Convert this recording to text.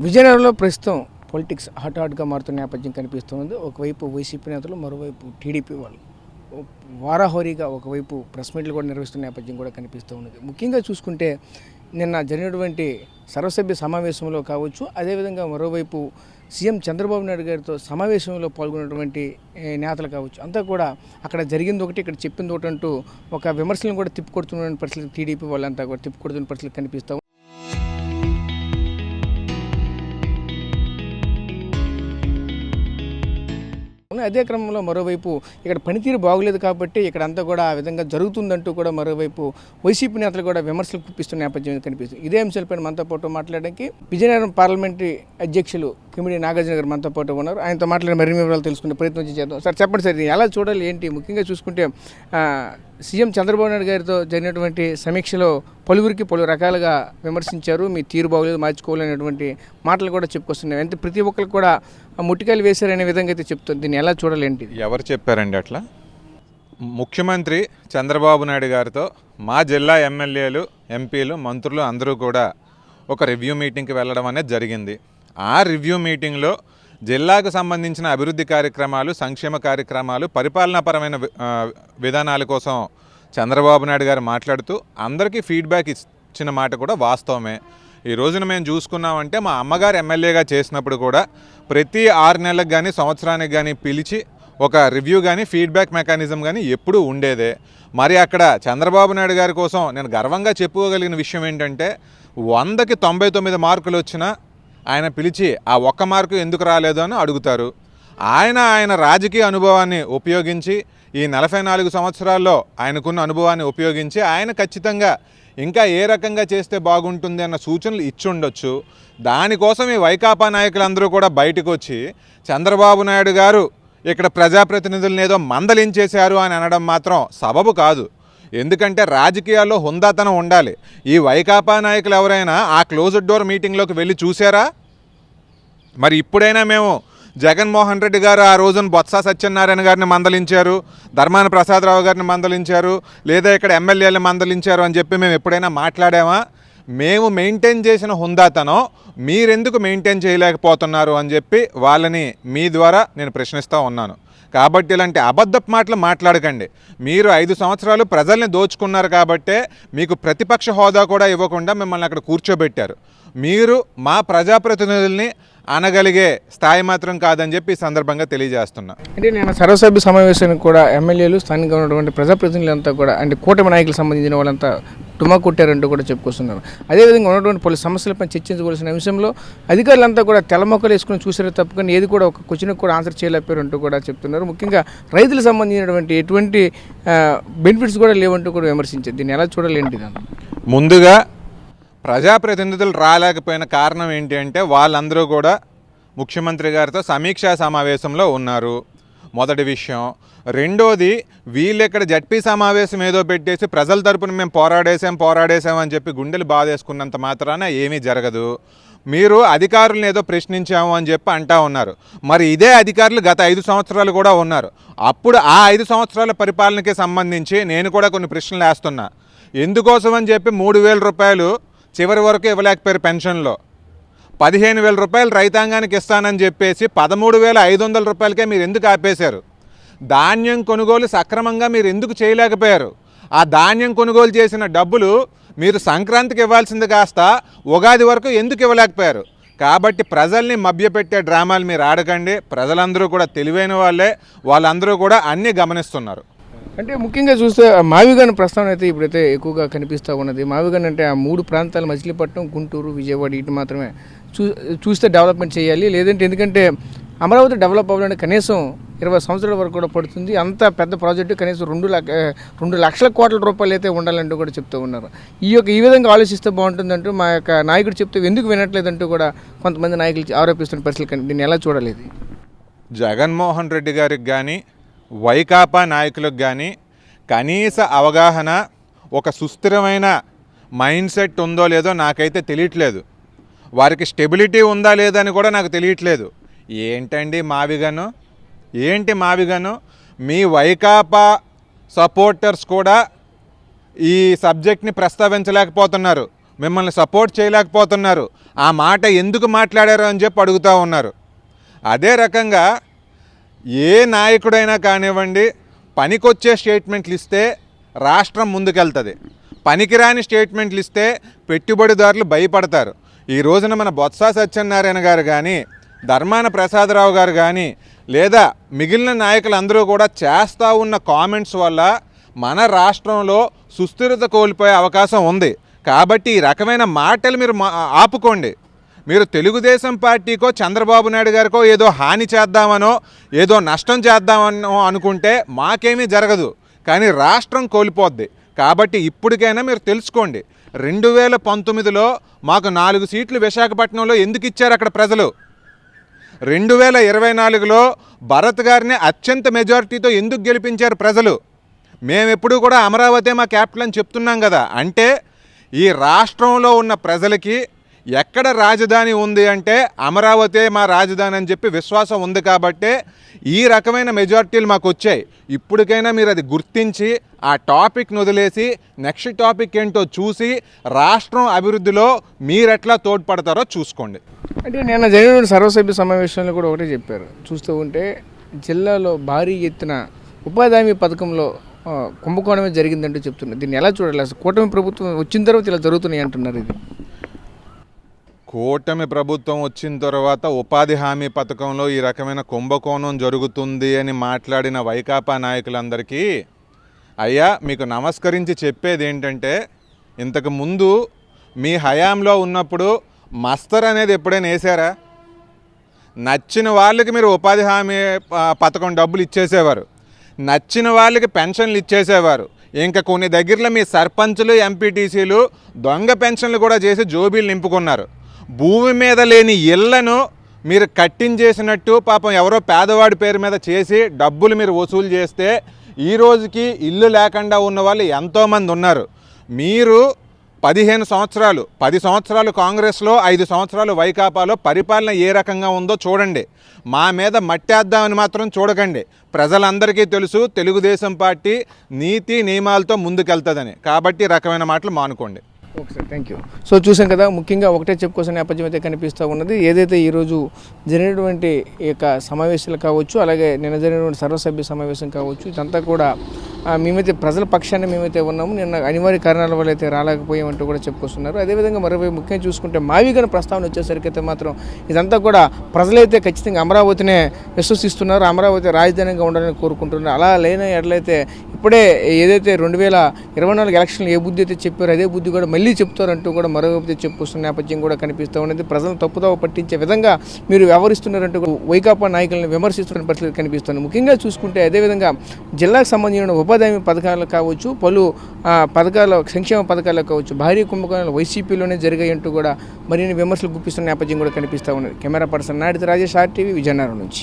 విజయనగరంలో ప్రస్తుతం పొలిటిక్స్ హాట్గా మారుతున్న నేపథ్యం కనిపిస్తుంది. ఒకవైపు వైసీపీ నేతలు, మరోవైపు టీడీపీ వాళ్ళు వారాహోరీగా ఒకవైపు ప్రెస్ మీట్లు కూడా నిర్వహిస్తున్న నేపథ్యం కూడా కనిపిస్తూ ఉన్నది. ముఖ్యంగా చూసుకుంటే నిన్న జరిగినటువంటి సర్వసభ్య సమావేశంలో కావచ్చు, అదేవిధంగా మరోవైపు సీఎం చంద్రబాబు నాయుడు గారితో సమావేశంలో పాల్గొన్నటువంటి నేతలు కావచ్చు, అంతా కూడా అక్కడ జరిగింది ఒకటి, ఇక్కడ చెప్పింది ఒకటి అంటూ ఒక విమర్శలను కూడా తిప్పికొడుతున్న పరిస్థితులు టీడీపీ వాళ్ళంతా కూడా తిప్పికొడుతున్న పరిస్థితులు కనిపిస్తూ. అదే క్రమంలో మరోవైపు ఇక్కడ పనితీరు బాగులేదు కాబట్టి ఇక్కడ అంతా కూడా ఆ విధంగా జరుగుతుందంటూ కూడా మరోవైపు వైసీపీ నేతలు కూడా విమర్శలు కుప్పిస్తున్న నేపథ్యం కనిపిస్తుంది. ఇదే అంశాలపైన మనతో పాటు మాట్లాడడానికి విజయనగరం పార్లమెంటరీ అధ్యక్షులు కిమిడి నాగార్జున గారు మనతో పాటు ఉన్నారు. ఆయనతో మాట్లాడి మరిన్ని వివరాలు తెలుసుకునే ప్రయత్నం చేద్దాం. సార్ చెప్పండి సార్, ఎలా చూడాలి ఏంటి? ముఖ్యంగా చూసుకుంటే సీఎం చంద్రబాబు నాయుడు గారితో జరిగినటువంటి సమీక్షలో పలువురికి పలు రకాలుగా విమర్శించారు. మీ తీరు బాగోలేదు, మార్చుకోవాలనేటువంటి మాటలు కూడా చెప్పుకొస్తున్నాయి. అంటే ప్రతి ఒక్కరికి కూడా ముట్టికాయలు వేశారనే విధంగా అయితే చెప్తుంది. దీన్ని ఎలా చూడాలి ఏంటి? ఎవరు చెప్పారండి అట్లా? ముఖ్యమంత్రి చంద్రబాబు నాయుడు గారితో మా జిల్లా ఎమ్మెల్యేలు, ఎంపీలు, మంత్రులు అందరూ కూడా ఒక రివ్యూ మీటింగ్కి వెళ్ళడం అనేది జరిగింది. ఆ రివ్యూ మీటింగ్లో జిల్లాకు సంబంధించిన అభివృద్ధి కార్యక్రమాలు, సంక్షేమ కార్యక్రమాలు, పరిపాలనాపరమైన విధానాల కోసం చంద్రబాబు నాయుడు గారు మాట్లాడుతూ అందరికీ ఫీడ్బ్యాక్ ఇచ్చిన మాట కూడా వాస్తవమే. ఈ రోజున మేము చూసుకున్నామంటే మా అమ్మగారు ఎమ్మెల్యేగా చేసినప్పుడు కూడా ప్రతి 6 నెలలకు కానీ సంవత్సరానికి కానీ పిలిచి ఒక రివ్యూ కానీ ఫీడ్బ్యాక్ మెకానిజం కానీ ఎప్పుడూ ఉండేదే. మరి అక్కడ చంద్రబాబు నాయుడు గారి కోసం నేను గర్వంగా చెప్పుకోగలిగిన విషయం ఏంటంటే 100కి 99 మార్కులు వచ్చినా ఆయన పిలిచి ఆ 1 మార్కు ఎందుకు రాలేదు అని అడుగుతారు. ఆయన రాజకీయ అనుభవాన్ని ఉపయోగించి ఈ 44 సంవత్సరాల్లో ఆయనకున్న అనుభవాన్ని ఉపయోగించి ఆయన ఖచ్చితంగా ఇంకా ఏ రకంగా చేస్తే బాగుంటుంది అన్న సూచనలు ఇచ్చి ఉండొచ్చు. దానికోసం ఈ వైకాపా నాయకులందరూ కూడా బయటకు వచ్చి చంద్రబాబు నాయుడు గారు ఇక్కడ ప్రజాప్రతినిధులను ఏదో మందలించేశారు అని అనడం మాత్రం సబబు కాదు. ఎందుకంటే రాజకీయాల్లో హుందాతనం ఉండాలి. ఈ వైకాపా నాయకులు ఎవరైనా ఆ క్లోజ్డ్ డోర్ మీటింగ్లోకి వెళ్ళి చూసారా? మరి ఇప్పుడైనా మేము జగన్మోహన్ రెడ్డి గారు ఆ రోజున బొత్స సత్యనారాయణ గారిని మందలించారు, ధర్మాన ప్రసాదరావు గారిని మందలించారు, లేదా ఇక్కడ ఎమ్మెల్యేలను మందలించారు అని చెప్పి మేము ఎప్పుడైనా మాట్లాడామా? మేము మెయింటైన్ చేసిన హుందాతనం మీరెందుకు మెయింటైన్ చేయలేకపోతున్నారు అని చెప్పి వాళ్ళని మీ ద్వారా నేను ప్రశ్నిస్తూ ఉన్నాను. కాబట్టి ఇలాంటి అబద్ధపు మాటలు మాట్లాడకండి. మీరు 5 సంవత్సరాలు ప్రజల్ని దోచుకున్నారు కాబట్టే మీకు ప్రతిపక్ష హోదా కూడా ఇవ్వకుండా మిమ్మల్ని అక్కడ కూర్చోబెట్టారు. మీరు మా ప్రజాప్రతినిధుల్ని అనగలిగే స్థాయి మాత్రం కాదని చెప్పి ఈ సందర్భంగా తెలియజేస్తున్నా. అంటే నేను సర్వసభ్య సమావేశానికి కూడా ఎమ్మెల్యేలు, స్థానికంగా ఉన్నటువంటి ప్రజాప్రతినిధులంతా కూడా అంటే కూటమి నాయకులకు సంబంధించిన వాళ్ళంతా టుమా కొట్టారంటూ కూడా చెప్పుకొస్తున్నారు. అదేవిధంగా ఉన్నటువంటి పలు సమస్యలపై చర్చించవలసిన అంశంలో అధికారులంతా కూడా తెల్లమొక్కలు వేసుకుని చూసారే తప్పుకొని ఏది కూడా ఒక క్వశ్చన్కి కూడా ఆన్సర్ చేయలేపారు అంటూ కూడా చెప్తున్నారు. ముఖ్యంగా రైతులకు సంబంధించినటువంటి ఎటువంటి బెనిఫిట్స్ కూడా లేవంటూ కూడా విమర్శించారు. దీన్ని ఎలా చూడాలేంటి? ముందుగా ప్రజాప్రతినిధులు రాలేకపోయిన కారణం ఏంటి అంటే వాళ్ళందరూ కూడా ముఖ్యమంత్రి గారితో సమీక్షా సమావేశంలో ఉన్నారు, మొదటి విషయం. రెండోది, వీళ్ళు ఇక్కడ జడ్పీ సమావేశం ఏదో పెట్టేసి ప్రజల తరపున మేము పోరాడేసాం అని చెప్పి గుండెలు బాధేసుకున్నంత మాత్రాన ఏమీ జరగదు. మీరు అధికారులను ఏదో ప్రశ్నించాము అని చెప్పి అంటా ఉన్నారు. మరి ఇదే అధికారులు గత 5 సంవత్సరాలు కూడా ఉన్నారు. అప్పుడు ఆ 5 సంవత్సరాల పరిపాలనకి సంబంధించి నేను కూడా కొన్ని ప్రశ్నలు వేస్తున్నా. ఎందుకోసం అని చెప్పి 3,000 రూపాయలు చివరి వరకు ఇవ్వలేకపోయారు పెన్షన్లో. 15,000 రూపాయలు రైతాంగానికి ఇస్తానని చెప్పేసి 13,500 రూపాయలకే మీరు ఎందుకు ఆపేశారు? ధాన్యం కొనుగోలు సక్రమంగా మీరు ఎందుకు చేయలేకపోయారు? ఆ ధాన్యం కొనుగోలు చేసిన డబ్బులు మీరు సంక్రాంతికి ఇవ్వాల్సింది కాస్త ఉగాది వరకు ఎందుకు ఇవ్వలేకపోయారు? కాబట్టి ప్రజల్ని మభ్యపెట్టే డ్రామాలు మీరు ఆడకండి. ప్రజలందరూ కూడా తెలివైన వాళ్ళందరూ కూడా అన్నీ గమనిస్తున్నారు. అంటే ముఖ్యంగా చూస్తే మావిగన్ ప్రస్తావన అయితే ఇప్పుడైతే ఎక్కువగా కనిపిస్తూ ఉన్నది. మావిగన్ అంటే ఆ 3 ప్రాంతాలు మచిలీపట్నం, గుంటూరు, విజయవాడ ఇటు మాత్రమే చూస్తే డెవలప్మెంట్ చేయాలి. లేదంటే ఎందుకంటే అమరావతి డెవలప్ అవ్వాలంటే కనీసం 20 సంవత్సరాల వరకు కూడా పడుతుంది. అంత పెద్ద ప్రాజెక్టు కనీసం 2 లక్షల కోట్ల రూపాయలు అయితే ఉండాలంటూ కూడా చెప్తూ ఉన్నారు. ఈ విధంగా ఆలోచిస్తే బాగుంటుందంటూ మా యొక్క నాయకుడు చెప్తే ఎందుకు వినట్లేదంటూ కూడా కొంతమంది నాయకులు ఆరోపిస్తున్న పరిస్థితులు. దీన్ని ఎలా చూడలేదు? జగన్మోహన్ రెడ్డి గారికి కానీ వైకాపా నాయకులకు కానీ కనీస అవగాహన, ఒక సుస్థిరమైన మైండ్ సెట్ ఉందో లేదో నాకైతే తెలియట్లేదు. వారికి స్టెబిలిటీ ఉందా లేదని కూడా నాకు తెలియట్లేదు. ఏంటండి మావిగను? మీ వైకాపా సపోర్టర్స్ కూడా ఈ సబ్జెక్ట్ని ప్రస్తావించలేకపోతున్నారు. మిమ్మల్ని సపోర్ట్ చేయలేకపోతున్నారు. ఆ మాట ఎందుకు మాట్లాడారు అని చెప్పి అడుగుతూ ఉన్నారు. అదే రకంగా ఏ నాయకుడైనా కానివ్వండి, పనికొచ్చే స్టేట్మెంట్లు ఇస్తే రాష్ట్రం ముందుకెళ్తుంది. పనికిరాని స్టేట్మెంట్లు ఇస్తే పెట్టుబడిదారులు భయపడతారు. ఈ రోజున మన బొత్స సత్యనారాయణ గారు కానీ, ధర్మాన ప్రసాదరావు గారు కానీ, లేదా మిగిలిన నాయకులందరూ కూడా చేస్తూ ఉన్న కామెంట్స్ వల్ల మన రాష్ట్రంలో సుస్థిరత కోల్పోయే అవకాశం ఉంది. కాబట్టి ఈ రకమైన మాటలు మీరు ఆపుకోండి. మీరు తెలుగుదేశం పార్టీకో చంద్రబాబు నాయుడు గారికో ఏదో హాని చేద్దామనో ఏదో నష్టం చేద్దామనో అనుకుంటే మాకేమీ జరగదు, కానీ రాష్ట్రం కోల్పోద్ది. కాబట్టి ఇప్పటికైనా మీరు తెలుసుకోండి, 2019లో మాకు 4 సీట్లు విశాఖపట్నంలో ఎందుకు ఇచ్చారు అక్కడ ప్రజలు? 2024లో భరత్ గారిని అత్యంత మెజారిటీతో ఎందుకు గెలిపించారు ప్రజలు? మేమెప్పుడు కూడా అమరావతి మా క్యాపిటల్ అని చెప్తున్నాం కదా. అంటే ఈ రాష్ట్రంలో ఉన్న ప్రజలకి ఎక్కడ రాజధాని ఉంది అంటే అమరావతి మా రాజధాని అని చెప్పి విశ్వాసం ఉంది. కాబట్టే ఈ రకమైన మెజారిటీలు మాకు వచ్చాయి. ఇప్పటికైనా మీరు అది గుర్తించి ఆ టాపిక్ను వదిలేసి నెక్స్ట్ టాపిక్ ఏంటో చూసి రాష్ట్రం అభివృద్ధిలో మీరెట్లా తోడ్పడతారో చూసుకోండి. అంటే నిన్న జరిగిన సర్వసభ్య సమావేశంలో కూడా ఒకటే చెప్పారు. చూస్తూ ఉంటే జిల్లాలో భారీ ఎత్తున ఉపాధి హామీ పథకంలో కుంభకోణమే జరిగిందంటూ చెప్తున్నారు. దీన్ని ఎలా చూడాలి? అసలు కూటమి ప్రభుత్వం వచ్చిన తర్వాత ఇలా జరుగుతున్నాయి అంటున్నారు. ఇది కూటమి ప్రభుత్వం వచ్చిన తర్వాత ఉపాధి హామీ పథకంలో ఈ రకమైన కుంభకోణం జరుగుతుంది అని మాట్లాడిన వైకాపా నాయకులందరికీ అయ్యా మీకు నమస్కరించి చెప్పేది ఏంటంటే, ఇంతకు ముందు మీ హయాంలో ఉన్నప్పుడు మస్తర్ అనేది ఎప్పుడైనా వేసారా? నచ్చిన వాళ్ళకి మీరు ఉపాధి హామీ పథకం డబ్బులు ఇచ్చేసేవారు, నచ్చిన వాళ్ళకి పెన్షన్లు ఇచ్చేసేవారు. ఇంకా కొన్ని దగ్గరలో మీ సర్పంచులు ఎంపీటీసీలు దొంగ పెన్షన్లు కూడా చేసి జోబీలు నింపుకున్నారు. భూమి మీద లేని ఇళ్లను మీరు కట్టించేసినట్టు పాపం ఎవరో పేదవాడి పేరు మీద చేసి డబ్బులు మీరు వసూలు చేస్తే ఈ రోజుకి ఇల్లు లేకుండా ఉన్న వాళ్ళు ఎంతోమంది ఉన్నారు. మీరు 15 సంవత్సరాలు 10 సంవత్సరాలు కాంగ్రెస్లో 5 సంవత్సరాలు వైకాపాలో పరిపాలన ఏ రకంగా ఉందో చూడండి. మా మీద మట్టేద్దామని మాత్రం చూడకండి. ప్రజలందరికీ తెలుసు తెలుగుదేశం పార్టీ నీతి నియమాలతో ముందుకెళ్తుందని. కాబట్టి రకమైన మాటలు మానుకోండి. Okay sir, thank you. So చూసాం కదా, ముఖ్యంగా ఒకటే చెప్పుకోవాల్సిన నేపథ్యం అయితే కనిపిస్తూ ఉన్నది. ఏదైతే ఈరోజు జరిగినటువంటి ఈ యొక్క సమావేశాలు కావచ్చు, అలాగే నిన్న జరిగినటువంటి సర్వసభ్య సమావేశం కావచ్చు, ఇదంతా కూడా మేమైతే ప్రజల పక్షాన్ని మేమైతే ఉన్నాము, నిన్న అనివార్య కారణాల వల్ల అయితే రాలేకపోయామంటూ కూడా చెప్పుకొస్తున్నారు. అదేవిధంగా మరోవైపు ముఖ్యంగా చూసుకుంటే మావిగన ప్రస్తావన వచ్చేసరికి అయితే మాత్రం ఇదంతా కూడా ప్రజలైతే ఖచ్చితంగా అమరావతినే విశ్వసిస్తున్నారు, అమరావతి రాజధానిగా ఉండాలని కోరుకుంటున్నారు. అలా లేని ఎట్లయితే ఇప్పుడే ఏదైతే 2024 ఎలక్షన్లు ఏ బుద్ధి అయితే చెప్పారో అదే బుద్ధి కూడా మళ్ళీ చెప్తారంటూ కూడా మరోవైపు చెప్పుకొస్తున్న నేపథ్యం కూడా కనిపిస్తూ ఉన్నది. ప్రజలను తప్పుదోవ పట్టించే విధంగా మీరు వ్యవహరిస్తున్నారంటూ వైకాపా నాయకులను విమర్శిస్తున్న పరిస్థితి కనిపిస్తుంది. ముఖ్యంగా చూసుకుంటే అదేవిధంగా జిల్లాకు సంబంధించిన ఉపాధి హామీ పథకాలు కావచ్చు, పలు పథకాలు సంక్షేమ పథకాలు కావచ్చు, భారీ కుంభకోణాలు వైసీపీలోనే జరిగాయంటూ కూడా మరిన్ని విమర్శలు గుప్పిస్తున్న నేపథ్యం కూడా కనిపిస్తూ ఉన్నది. Camera person Naidu Rajesh, RTV, Vizianagaram నుంచి.